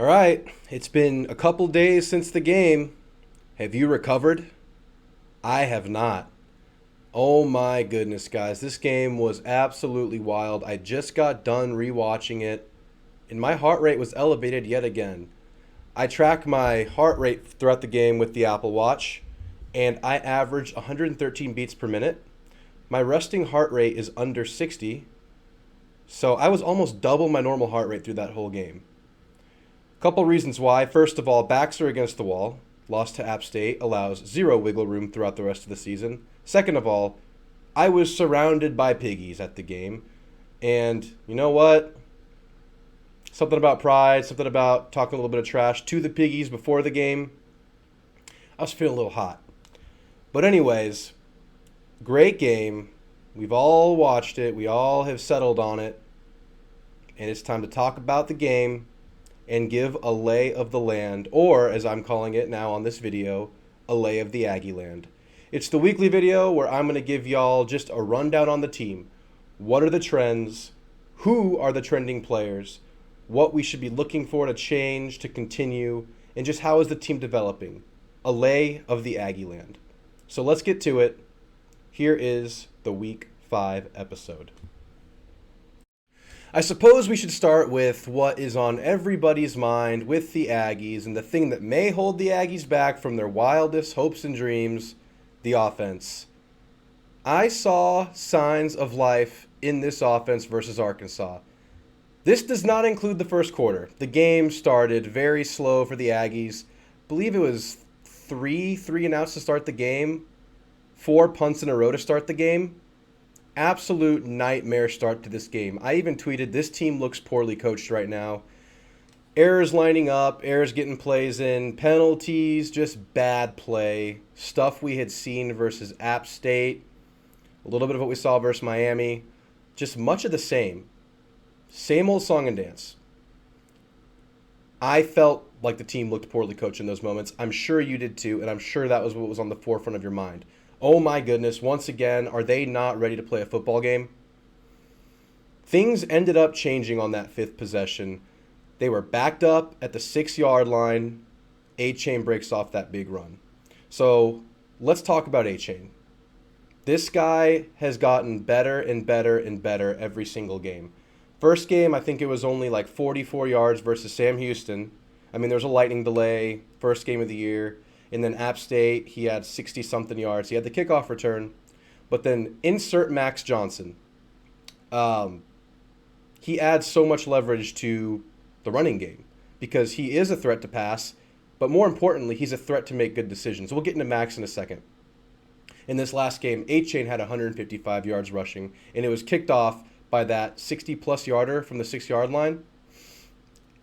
All right, it's been a couple days since the game. Have you recovered? I have not. Oh my goodness, guys. This game was absolutely wild. I just got done rewatching it, and my heart rate was elevated yet again. I track my heart rate throughout the game with the Apple Watch, and I averaged 113 beats per minute. My resting heart rate is under 60, so I was almost double my normal heart rate through that whole game. Couple reasons why. First of all, backs are against the wall. Loss to App State allows zero wiggle room throughout the rest of the season. Second of all, I was surrounded by piggies at the game. And you know what? Something about pride, something about talking a little bit of trash to the piggies before the game. I was feeling a little hot. But, anyways, great game. We've all watched it, we all have settled on it. And it's time to talk about the game and give a lay of the land, or as I'm calling it now on this video, a lay of the Aggie land. It's the weekly video where I'm going to give y'all just a rundown on the team. What are the trends? Who are the trending players? What we should be looking for to change, to continue, and just how is the team developing? A lay of the Aggie land. So let's get to it. Here is the Week 5 episode. I suppose we should start with what is on everybody's mind with the Aggies and the thing that may hold the Aggies back from their wildest hopes and dreams, the offense. I saw signs of life in this offense versus Arkansas. This does not include the first quarter. The game started very slow for the Aggies. I believe it was three and outs to start the game, 4 punts in a row to start the game. Absolute nightmare start to this game. I even tweeted, this team looks poorly coached right now. Errors lining up, errors getting plays in, penalties, just bad play. Stuff we had seen versus App State. A little bit of what we saw versus Miami. Just much of the same. Same old song and dance. I felt like the team looked poorly coached in those moments. I'm sure you did too, and I'm sure that was what was on the forefront of your mind. Oh my goodness, once again, are they not ready to play a football game? Things ended up changing on that 5th possession. They were backed up at the 6-yard line. A-Chain breaks off that big run. So let's talk about A-Chain. This guy has gotten better and better and better every single game. First game, I think it was only like 44 yards versus Sam Houston. I mean, there was a lightning delay, first game of the year. And then App State, he had 60-something yards. He had the kickoff return. But then insert Max Johnson. He adds so much leverage to the running game because he is a threat to pass, but more importantly, he's a threat to make good decisions. We'll get into Max in a second. In this last game, A-Chain had 155 yards rushing, and it was kicked off by that 60-plus yarder from the 6-yard line.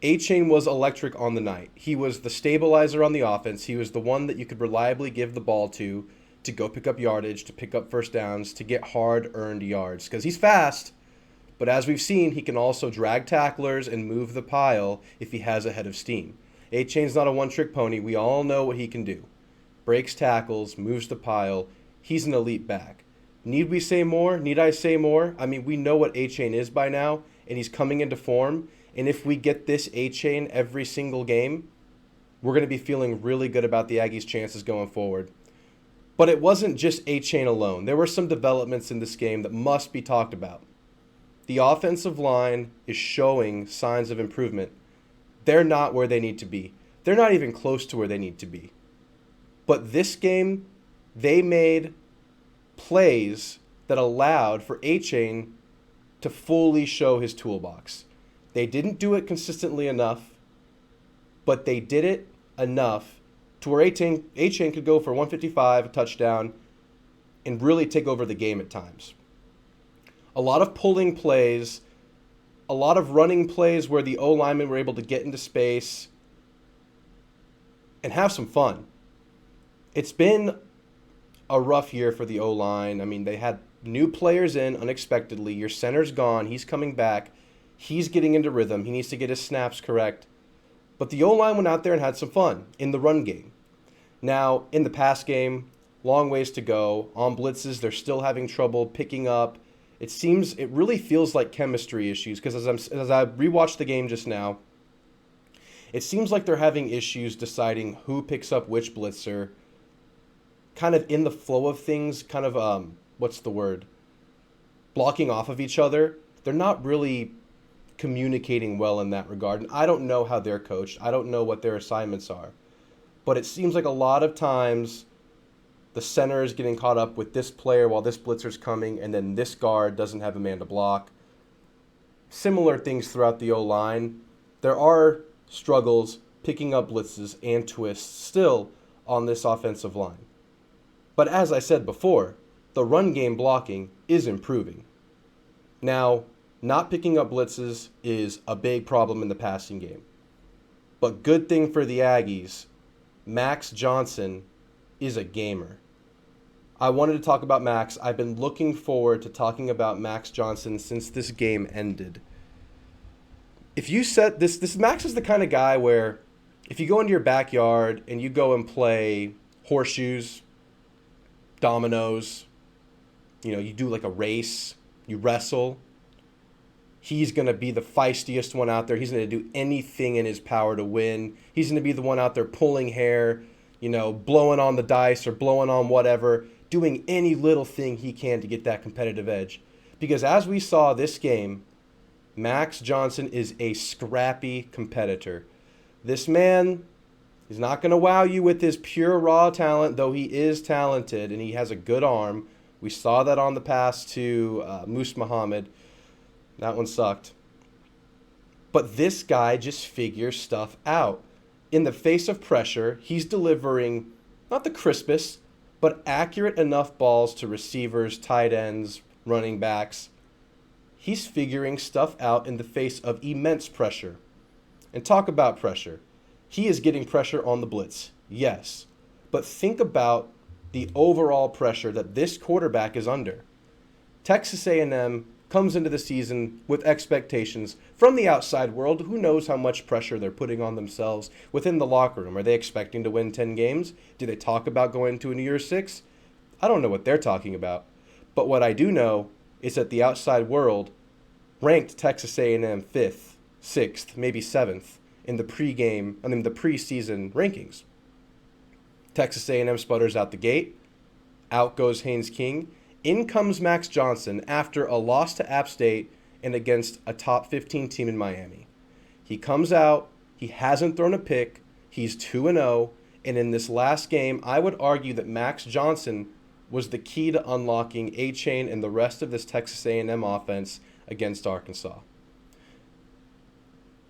A-Chain was electric on the night. He was the stabilizer on the offense. He was the one that you could reliably give the ball to go pick up yardage, to pick up first downs, to get hard-earned yards. Because he's fast, but as we've seen, he can also drag tacklers and move the pile if he has a head of steam. A-Chain's not a one-trick pony. We all know what he can do. Breaks tackles, moves the pile. He's an elite back. Need we say more? Need I say more? I mean, we know what A-Chain is by now, and he's coming into form. And if we get this A-Chain every single game, we're going to be feeling really good about the Aggies' chances going forward. But it wasn't just A-Chain alone. There were some developments in this game that must be talked about. The offensive line is showing signs of improvement. They're not where they need to be. They're not even close to where they need to be. But this game, they made plays that allowed for A-Chain to fully show his toolbox. They didn't do it consistently enough, but they did it enough to where A-Chain could go for 155, a touchdown, and really take over the game at times. A lot of pulling plays, a lot of running plays where the O-linemen were able to get into space and have some fun. It's been a rough year for the O-line. I mean, they had new players in unexpectedly. Your center's gone. He's coming back. He's getting into rhythm. He needs to get his snaps correct. But the O-line went out there and had some fun in the run game. Now, in the pass game, long ways to go. On blitzes, they're still having trouble picking up. It really feels like chemistry issues because as I rewatched the game just now, It seems like they're having issues deciding who picks up which blitzer, kind of in the flow of things, kind of, what's the word? Blocking off of each other. They're not really communicating well in that regard. And I don't know how they're coached. I don't know what their assignments are. But it seems like a lot of times the center is getting caught up with this player while this blitzer's coming, and then this guard doesn't have a man to block. Similar things throughout the O-line. There are struggles picking up blitzes and twists still on this offensive line. But as I said before, the run game blocking is improving. Now, not picking up blitzes is a big problem in the passing game. But good thing for the Aggies, Max Johnson is a gamer. I wanted to talk about Max. I've been looking forward to talking about Max Johnson since this game ended. If you set this Max is the kind of guy where if you go into your backyard and you go and play horseshoes, dominoes, you do like a race, you wrestle, he's going to be the feistiest one out there. He's going to do anything in his power to win. He's going to be the one out there pulling hair, blowing on the dice or blowing on whatever, doing any little thing he can to get that competitive edge. Because as we saw this game, Max Johnson is a scrappy competitor. This man is not going to wow you with his pure raw talent, though he is talented and he has a good arm. We saw that on the pass to Moose Muhammad. That one sucked. But this guy just figures stuff out. In the face of pressure, he's delivering not the crispest, but accurate enough balls to receivers, tight ends, running backs. He's figuring stuff out in the face of immense pressure. And talk about pressure. He is getting pressure on the blitz, yes. But think about the overall pressure that this quarterback is under. Texas A&M comes into the season with expectations from the outside world. Who knows how much pressure they're putting on themselves within the locker room? Are they expecting to win 10 games? Do they talk about going to a New Year's 6? I don't know what they're talking about. But what I do know is that the outside world ranked Texas A&M 5th, 6th, maybe 7th in the preseason rankings. Texas A&M sputters out the gate. Out goes Haynes King. In comes Max Johnson after a loss to App State and against a top 15 team in Miami. He comes out, he hasn't thrown a pick, he's 2-0, and in this last game, I would argue that Max Johnson was the key to unlocking A-Chain and the rest of this Texas A&M offense against Arkansas.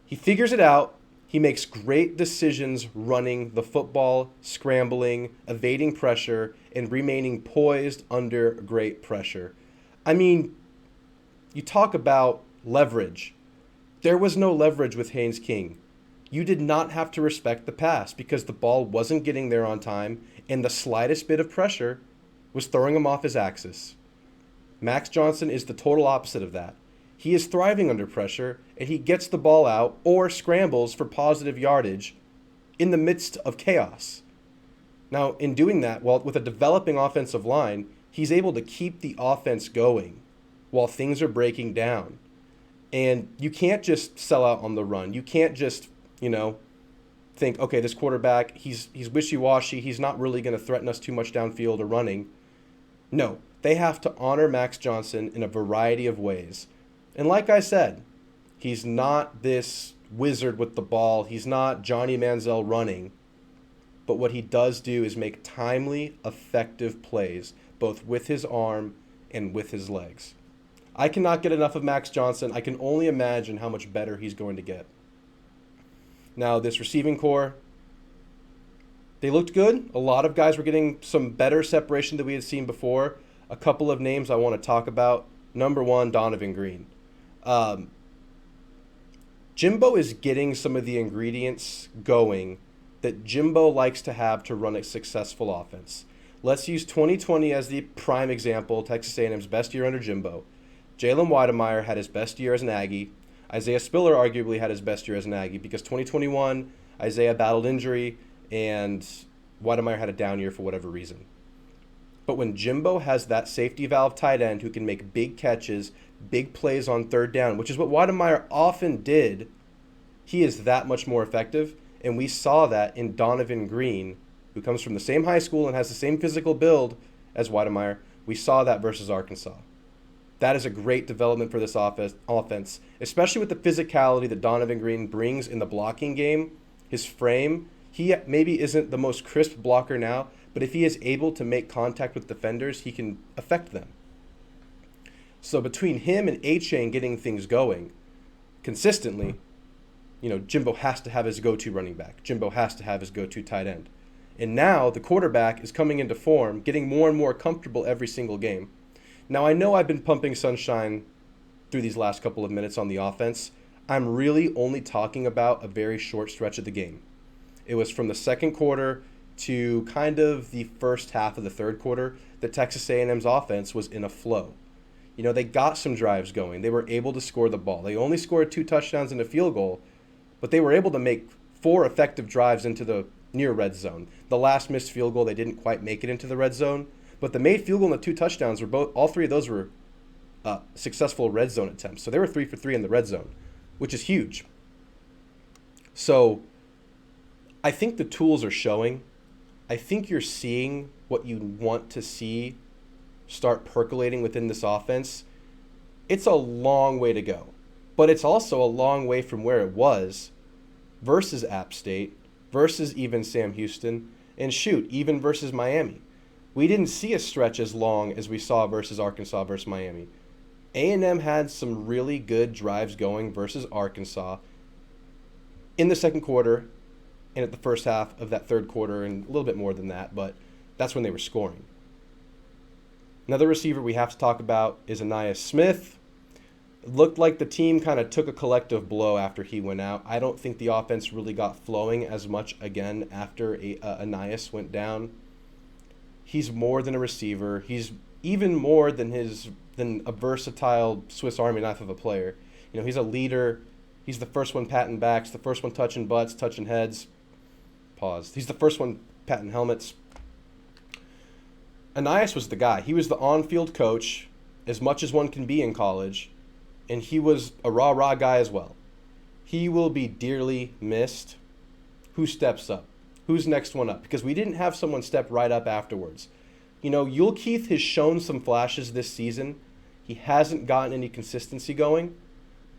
He figures it out. He makes great decisions running the football, scrambling, evading pressure, and remaining poised under great pressure. I mean, you talk about leverage. There was no leverage with Haynes King. You did not have to respect the pass because the ball wasn't getting there on time, and the slightest bit of pressure was throwing him off his axis. Max Johnson is the total opposite of that. He is thriving under pressure, and he gets the ball out or scrambles for positive yardage in the midst of chaos. Now, in doing that, with a developing offensive line, he's able to keep the offense going while things are breaking down. And you can't just sell out on the run. You can't just, think, okay, this quarterback, he's wishy-washy. He's not really going to threaten us too much downfield or running. No, they have to honor Max Johnson in a variety of ways. And like I said, he's not this wizard with the ball. He's not Johnny Manziel running. But what he does do is make timely, effective plays, both with his arm and with his legs. I cannot get enough of Max Johnson. I can only imagine how much better he's going to get. Now, this receiving core, they looked good. A lot of guys were getting some better separation than we had seen before. A couple of names I want to talk about. Number one, Donovan Green. Jimbo is getting some of the ingredients going that Jimbo likes to have to run a successful offense. Let's use 2020 as the prime example, Texas A&M's best year under Jimbo. Jalen Weidemeyer had his best year as an Aggie. Isaiah Spiller arguably had his best year as an Aggie because 2021, Isaiah battled injury and Weidemeyer had a down year for whatever reason. But when Jimbo has that safety valve tight end who can make big catches, big plays on third down, which is what Weidemeyer often did, He is that much more effective, and we saw that in Donovan Green, who comes from the same high school and has the same physical build as Weidemeyer. We saw that versus Arkansas. That is a great development for this offense, especially with the physicality that Donovan Green brings in the blocking game. His frame, he maybe isn't the most crisp blocker now, but if he is able to make contact with defenders, he can affect them. So between him and A-Chain getting things going consistently, Jimbo has to have his go-to running back. Jimbo has to have his go-to tight end. And now the quarterback is coming into form, getting more and more comfortable every single game. Now, I know I've been pumping sunshine through these last couple of minutes on the offense. I'm really only talking about a very short stretch of the game. It was from the second quarter to kind of the first half of the third quarter that Texas A&M's offense was in a flow. They got some drives going. They were able to score the ball. They only scored 2 touchdowns and a field goal, but they were able to make 4 effective drives into the near red zone. The last missed field goal, they didn't quite make it into the red zone, but the made field goal and the 2 touchdowns all 3 of those were successful red zone attempts. So they were 3 for 3 in the red zone, which is huge. So I think the tools are showing. I think you're seeing what you want to see start percolating within this offense. It's a long way to go, but it's also a long way from where it was versus App State, versus even Sam Houston, and even versus Miami. We didn't see a stretch as long as we saw versus Arkansas versus Miami. A&M had some really good drives going versus Arkansas in the second quarter and at the first half of that third quarter, and a little bit more than that, but that's when they were scoring. Another receiver we have to talk about is Ainias Smith. It looked like the team kind of took a collective blow after he went out. I don't think the offense really got flowing as much again after Ainias went down. He's more than a receiver. He's even more than a versatile Swiss Army knife of a player. He's a leader. He's the first one patting backs, the first one touching butts, touching heads. Pause. He's the first one patting helmets. Ainias was the guy. He was the on-field coach, as much as one can be in college, and he was a rah-rah guy as well. He will be dearly missed. Who steps up? Who's next one up? Because we didn't have someone step right up afterwards. Yul Keith has shown some flashes this season. He hasn't gotten any consistency going,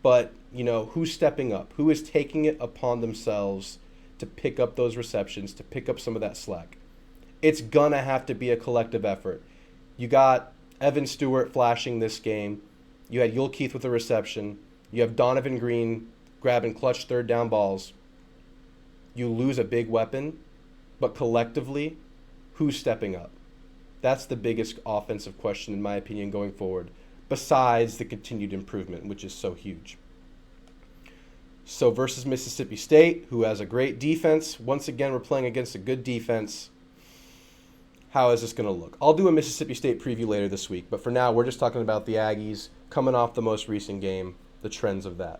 but, who's stepping up? Who is taking it upon themselves to pick up those receptions, to pick up some of that slack? It's going to have to be a collective effort. You got Evan Stewart flashing this game. You had Yul Keith with a reception. You have Donovan Green grabbing clutch third down balls. You lose a big weapon, but collectively, who's stepping up? That's the biggest offensive question, in my opinion, going forward, besides the continued improvement, which is so huge. So versus Mississippi State, who has a great defense. Once again, we're playing against a good defense. How is this going to look? I'll do a Mississippi State preview later this week, but for now, we're just talking about the Aggies coming off the most recent game, the trends of that.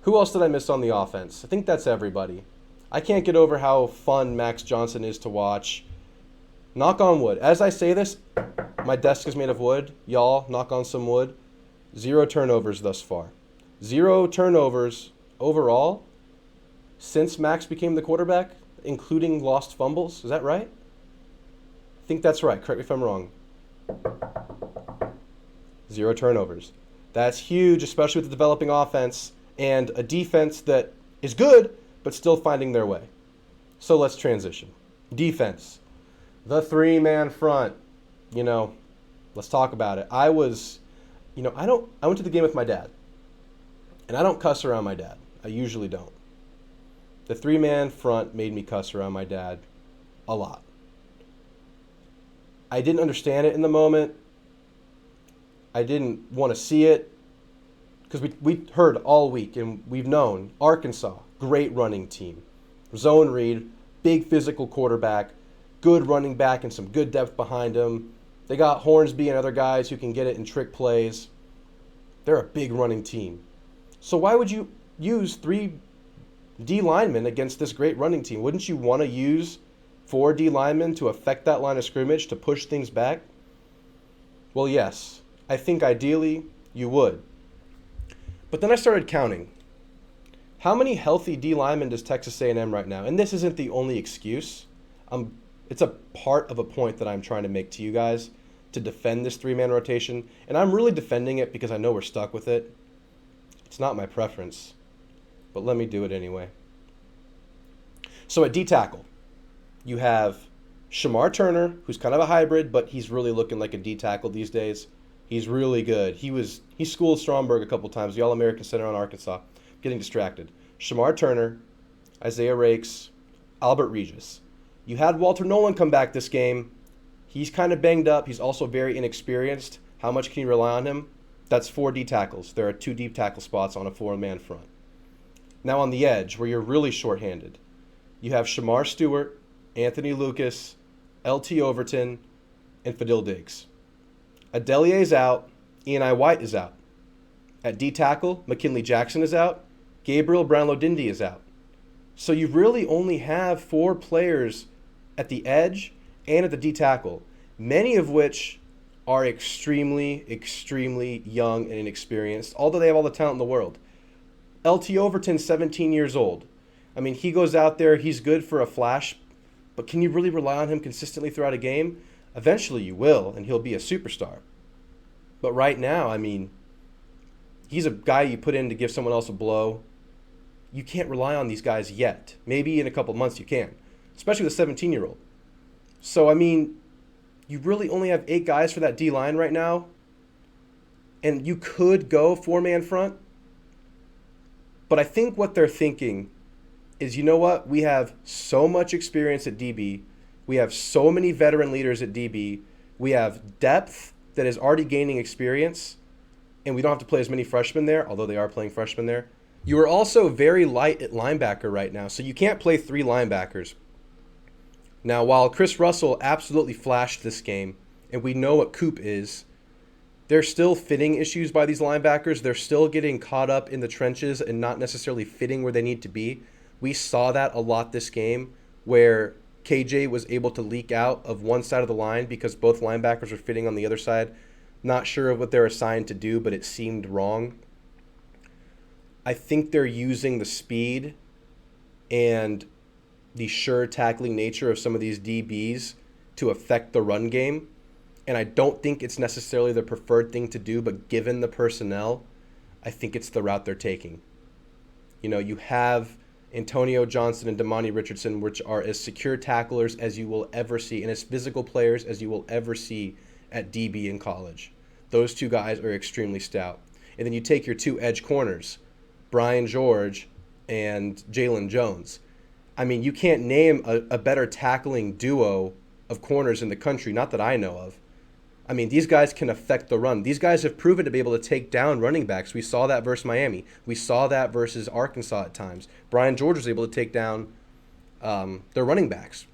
Who else did I miss on the offense? I think that's everybody. I can't get over how fun Max Johnson is to watch. Knock on wood. As I say this, my desk is made of wood. Y'all, knock on some wood. 0 turnovers thus far. 0 turnovers overall since Max became the quarterback, including lost fumbles. Is that right? I think that's right. Correct me if I'm wrong. 0 turnovers. That's huge, especially with the developing offense and a defense that is good, but still finding their way. So let's transition. Defense. The 3-man front. Let's talk about it. I went to the game with my dad. And I don't cuss around my dad. I usually don't. The 3-man front made me cuss around my dad a lot. I didn't understand it in the moment. I didn't want to see it because we heard all week and we've known Arkansas, great running team. Zone read, big physical quarterback, good running back and some good depth behind him. They got Hornsby and other guys who can get it in trick plays. They're a big running team. So why would you use 3 D linemen against this great running team? Wouldn't you want to use 4 D linemen to affect that line of scrimmage, to push things back? Well, yes. I think ideally you would. But then I started counting. How many healthy D linemen does Texas A&M right now? And this isn't the only excuse. It's a part of a point that I'm trying to make to you guys to defend this three-man rotation. And I'm really defending it because I know we're stuck with it. It's not my preference, but let me do it anyway. So at D tackle, you have Shamar Turner, who's kind of a hybrid, but he's really looking like a D tackle these days. He's really good. He schooled Stromberg a couple times, the All-American center on Arkansas. Getting distracted. Shamar Turner, Isaiah Rakes, Albert Regis. You had Walter Nolan come back this game. He's kind of banged up. He's also very inexperienced. How much can you rely on him? That's 4 D tackles. There are 2 deep tackle spots on a 4-man front. Now on the edge, where you're really shorthanded, you have Shamar Stewart, Anthony Lucas, LT Overton, and Fadil Diggs. Adelie's out. Eni White is out. At D tackle, McKinley Jackson is out. Gabriel Brownlow-Dindy is out. So you really only have 4 players at the edge and at the D tackle, many of which are extremely, extremely young and inexperienced, although they have all the talent in the world. LT Overton's 17 years old. I mean, he goes out there, he's good for a flash, but can you really rely on him consistently throughout a game? Eventually you will, and he'll be a superstar. But right now, I mean, he's a guy you put in to give someone else a blow. You can't rely on these guys yet. Maybe in a couple months you can, especially with a 17-year-old. So, I mean, you really only have 8 guys for that D-line right now, and you could go 4-man front. But I think what they're thinking is, you know what? We have so much experience at DB. We have so many veteran leaders at DB. We have depth that is already gaining experience, and we don't have to play as many freshmen there, although they are playing freshmen there. You are also very light at linebacker right now, so you can't play 3 linebackers. Now, while Chris Russell absolutely flashed this game, and we know what Coop is, there's still fitting issues by these linebackers. They're still getting caught up in the trenches and not necessarily fitting where they need to be. We saw that a lot this game, where KJ was able to leak out of one side of the line because both linebackers were fitting on the other side. Not sure of what they're assigned to do, but it seemed wrong. I think they're using the speed and the sure tackling nature of some of these DBs to affect the run game. And I don't think it's necessarily the preferred thing to do, but given the personnel, I think it's the route they're taking. You know, you have Antonio Johnson and Damani Richardson, which are as secure tacklers as you will ever see and as physical players as you will ever see at DB in college. Those 2 guys are extremely stout. And then you take your 2 edge corners, Brian George and Jalen Jones. I mean, you can't name a better tackling duo of corners in the country, not that I know of. I mean, these guys can affect the run. These guys have proven to be able to take down running backs. We saw that versus Miami. We saw that versus Arkansas at times. Brian George was able to take down their running backs.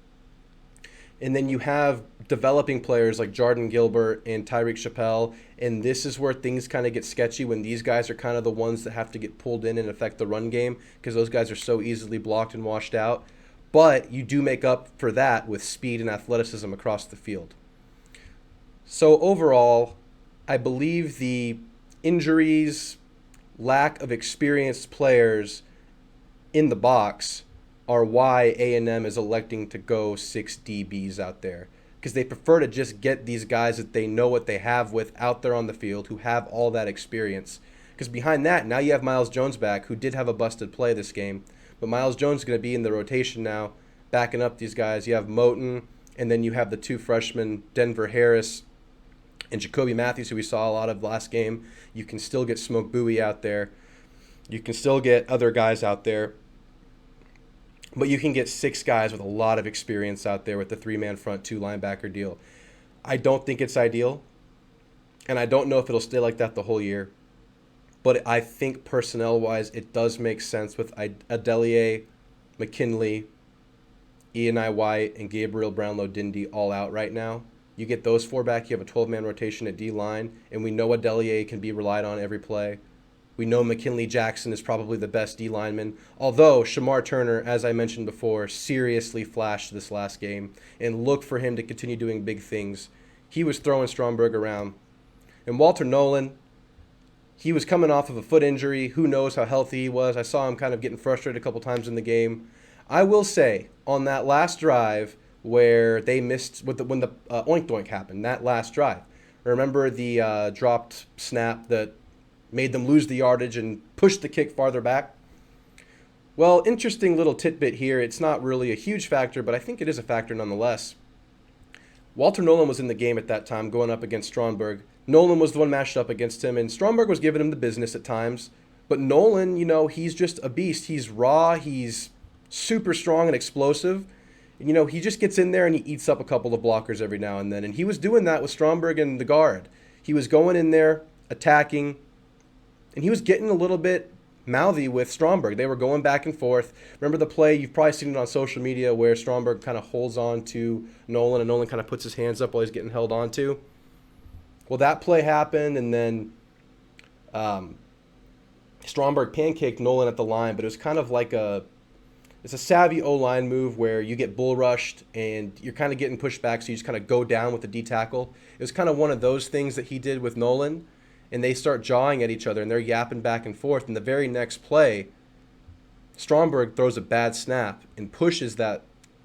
And then you have developing players like Jordan Gilbert and Tyreek Chappelle, and this is where things kind of get sketchy when these guys are kind of the ones that have to get pulled in and affect the run game because those guys are so easily blocked and washed out. But you do make up for that with speed and athleticism across the field. So overall, I believe the injuries, lack of experienced players in the box are why A&M is electing to go 6 DBs out there, because they prefer to just get these guys that they know what they have with out there on the field who have all that experience. Because behind that, now you have Miles Jones back, who did have a busted play this game, but Miles Jones is going to be in the rotation now, backing up these guys. You have Moten, and then you have the 2 freshmen, Denver Harris and Jacoby Matthews, who we saw a lot of last game. You can still get Smoke Bowie out there. You can still get other guys out there. But you can get 6 guys with a lot of experience out there with the 3-man front, 2 linebacker deal. I don't think it's ideal, and I don't know if it'll stay like that the whole year. But I think personnel-wise, it does make sense with Adelie, McKinley, Eni White, and Gabriel Brownlow-Dindy all out right now. You get those 4 back, you have a 12-man rotation at D-line, and we know Adelie can be relied on every play. We know McKinley Jackson is probably the best D-lineman, although Shamar Turner, as I mentioned before, seriously flashed this last game, and look for him to continue doing big things. He was throwing Stromberg around. And Walter Nolan, He was coming off of a foot injury. Who knows how healthy he was? I saw him kind of getting frustrated a couple times in the game. I will say, on that last drive where they missed when the oink doink happened, that last drive, remember the dropped snap that made them lose the yardage and pushed the kick farther back? Well, interesting little tidbit here. It's not really a huge factor, but I think it is a factor nonetheless. Walter Nolan was in the game at that time going up against Stromberg. Nolan was the one matched up against him, and Stromberg was giving him the business at times. But Nolan, he's just a beast. He's raw. He's super strong and explosive. He just gets in there and he eats up a couple of blockers every now and then. And he was doing that with Stromberg and the guard. He was going in there, attacking, and he was getting a little bit mouthy with Stromberg. They were going back and forth. Remember the play? You've probably seen it on social media where Stromberg kind of holds on to Nolan and Nolan kind of puts his hands up while he's getting held on to. Well, that play happened, and then Stromberg pancaked Nolan at the line, but it was kind of like it's a savvy O-line move where you get bull rushed and you're kind of getting pushed back, so you just kind of go down with the D tackle. It was kind of one of those things that he did with Nolan, and they start jawing at each other, and they're yapping back and forth. And the very next play, Stromberg throws a bad snap and pushes that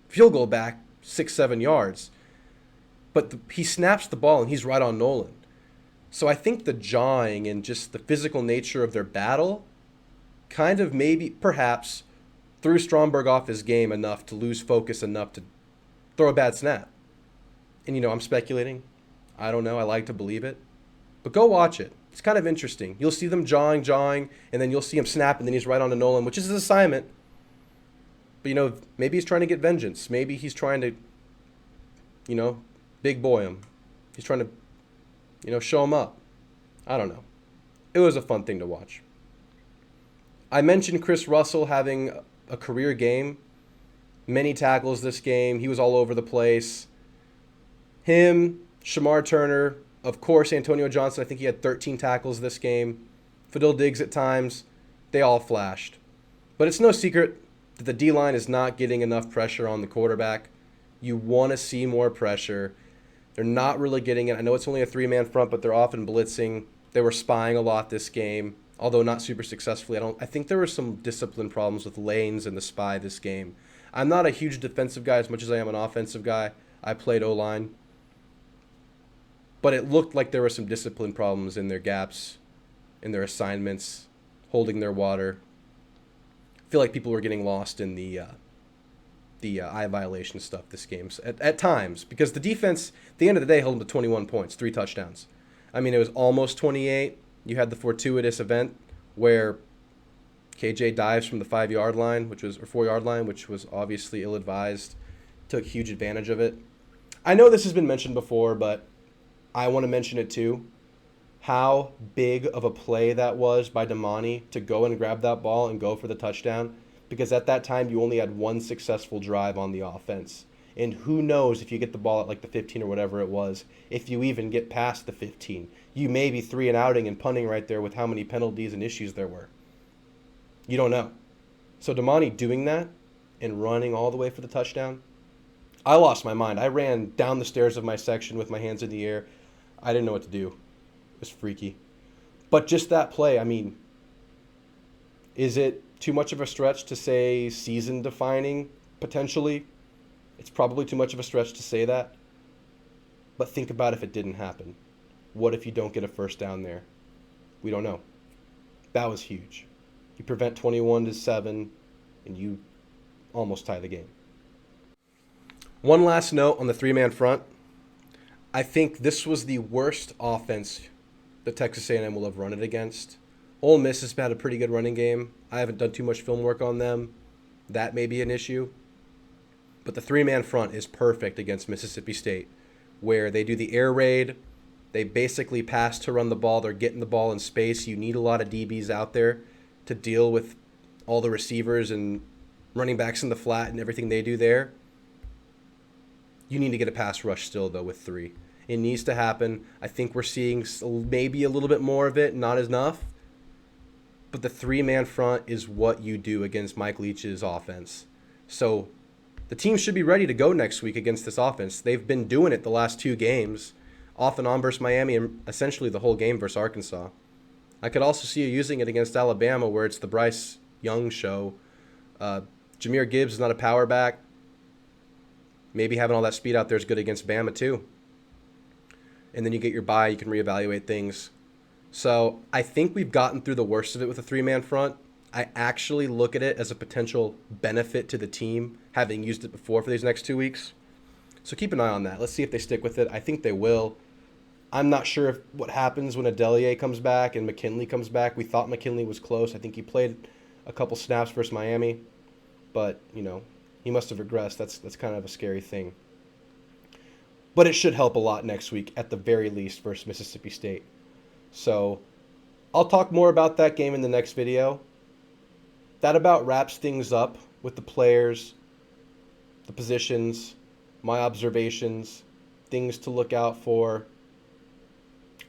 field goal back 6-7 yards. But he snaps the ball, and he's right on Nolan. So I think the jawing and just the physical nature of their battle kind of maybe, perhaps, threw Stromberg off his game enough to lose focus enough to throw a bad snap. And, I'm speculating. I don't know. I like to believe it. But go watch it. It's kind of interesting. You'll see them jawing, and then you'll see him snap, and then he's right on to Nolan, which is his assignment. But, maybe he's trying to get vengeance. Maybe he's trying to, big boy him. He's trying to, show him up. I don't know. It was a fun thing to watch. I mentioned Chris Russell having a career game. Many tackles this game. He was all over the place. Him, Shamar Turner, of course, Antonio Johnson, I think he had 13 tackles this game. Fadil Diggs at times. They all flashed. But it's no secret that the D-line is not getting enough pressure on the quarterback. You want to see more pressure. They're not really getting it. I know it's only a three-man front, but they're often blitzing. They were spying a lot this game, although not super successfully. I think there were some discipline problems with lanes and the spy this game. I'm not a huge defensive guy as much as I am an offensive guy. I played O-line. But it looked like there were some discipline problems in their gaps, in their assignments, holding their water. I feel like people were getting lost in the eye violation stuff this game at times, because the defense, at the end of the day, held them to 21 points, 3 touchdowns. I mean, it was almost 28. You had the fortuitous event where KJ dives from the 5-yard line, or 4-yard line, which was obviously ill-advised. Took huge advantage of it. I know this has been mentioned before, but I want to mention it too. How big of a play that was by Damani to go and grab that ball and go for the touchdown. Because at that time, you only had one successful drive on the offense. And who knows if you get the ball at like the 15 or whatever it was, if you even get past the 15. You may be 3-and-outing and punting right there with how many penalties and issues there were. You don't know. So Damani doing that and running all the way for the touchdown, I lost my mind. I ran down the stairs of my section with my hands in the air. I didn't know what to do. It was freaky. But just that play, I mean, is it too much of a stretch to say season-defining, potentially? It's probably too much of a stretch to say that. But think about if it didn't happen. What if you don't get a first down there? We don't know. That was huge. You prevent 21-7, and you almost tie the game. One last note on the three-man front. I think this was the worst offense that Texas A&M will have run it against. Ole Miss has had a pretty good running game. I haven't done too much film work on them. That may be an issue. But the three-man front is perfect against Mississippi State, where they do the air raid. They basically pass to run the ball. They're getting the ball in space. You need a lot of DBs out there to deal with all the receivers and running backs in the flat and everything they do there. You need to get a pass rush still, though, with 3. It needs to happen. I think we're seeing maybe a little bit more of it, not enough. But the three-man front is what you do against Mike Leach's offense. So the team should be ready to go next week against this offense. They've been doing it the last 2 games, off and on versus Miami, and essentially the whole game versus Arkansas. I could also see you using it against Alabama, where it's the Bryce Young show. Jahmyr Gibbs is not a power back. Maybe having all that speed out there is good against Bama too. And then you get your bye, you can reevaluate things. So I think we've gotten through the worst of it with a three-man front. I actually look at it as a potential benefit to the team, having used it before for these next 2 weeks. So keep an eye on that. Let's see if they stick with it. I think they will. I'm not sure if what happens when Adelier comes back and McKinley comes back. We thought McKinley was close. I think he played a couple snaps versus Miami. But, he must have regressed. That's kind of a scary thing. But it should help a lot next week, at the very least, versus Mississippi State. So I'll talk more about that game in the next video. That about wraps things up with the players, the positions, my observations, things to look out for.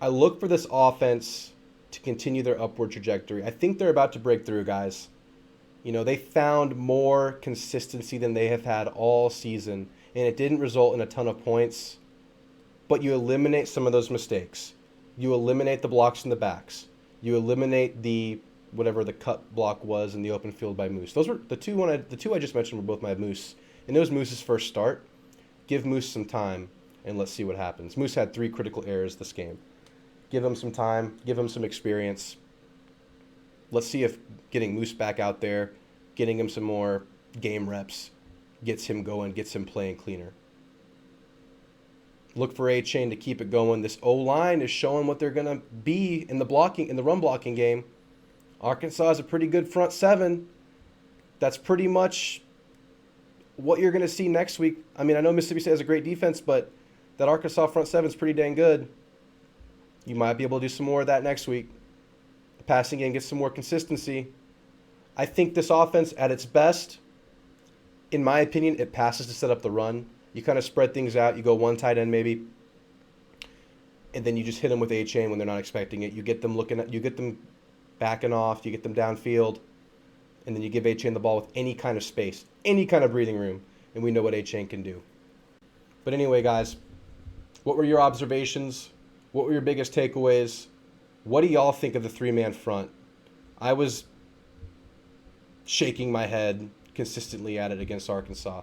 I look for this offense to continue their upward trajectory. I think they're about to break through, guys. They found more consistency than they have had all season, and it didn't result in a ton of points. But you eliminate some of those mistakes. You eliminate the blocks in the backs. You eliminate the whatever the cut block was in the open field by Moose. Those were the two I just mentioned were both my Moose. And it was Moose's first start. Give Moose some time, and let's see what happens. Moose had 3 critical errors this game. Give him some time. Give him some experience. Let's see if getting Moose back out there, getting him some more game reps, gets him going, gets him playing cleaner. Look for A-Chain to keep it going. This O-line is showing what they're going to be in the run blocking game. Arkansas is a pretty good front 7. That's pretty much what you're going to see next week. I mean, I know Mississippi State has a great defense, but that Arkansas front 7 is pretty dang good. You might be able to do some more of that next week. The passing game gets some more consistency. I think this offense, at its best, in my opinion, it passes to set up the run. You kind of spread things out. You go one tight end maybe, and then you just hit them with A-Chain when they're not expecting it. You get them backing off. You get them downfield, and then you give A-Chain the ball with any kind of space, any kind of breathing room, and we know what A-Chain can do. But anyway, guys, what were your observations? What were your biggest takeaways? What do y'all think of the three-man front? I was shaking my head consistently at it against Arkansas.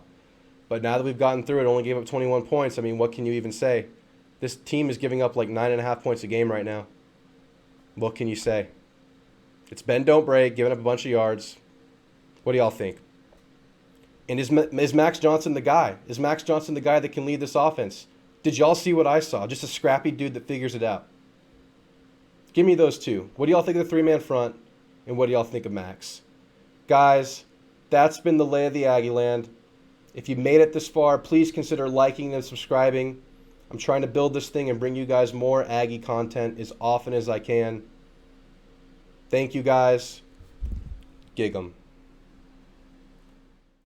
But now that we've gotten through it, only gave up 21 points. I mean, what can you even say? This team is giving up like 9.5 points a game right now. What can you say? It's bend, don't break, giving up a bunch of yards. What do y'all think? And is Max Johnson the guy? Is Max Johnson the guy that can lead this offense? Did y'all see what I saw? Just a scrappy dude that figures it out. Give me those two. What do y'all think of the three-man front? And what do y'all think of Max? Guys, that's been the lay of the Aggie land. If you made it this far, please consider liking and subscribing. I'm trying to build this thing and bring you guys more Aggie content as often as I can. Thank you, guys. Gig 'em.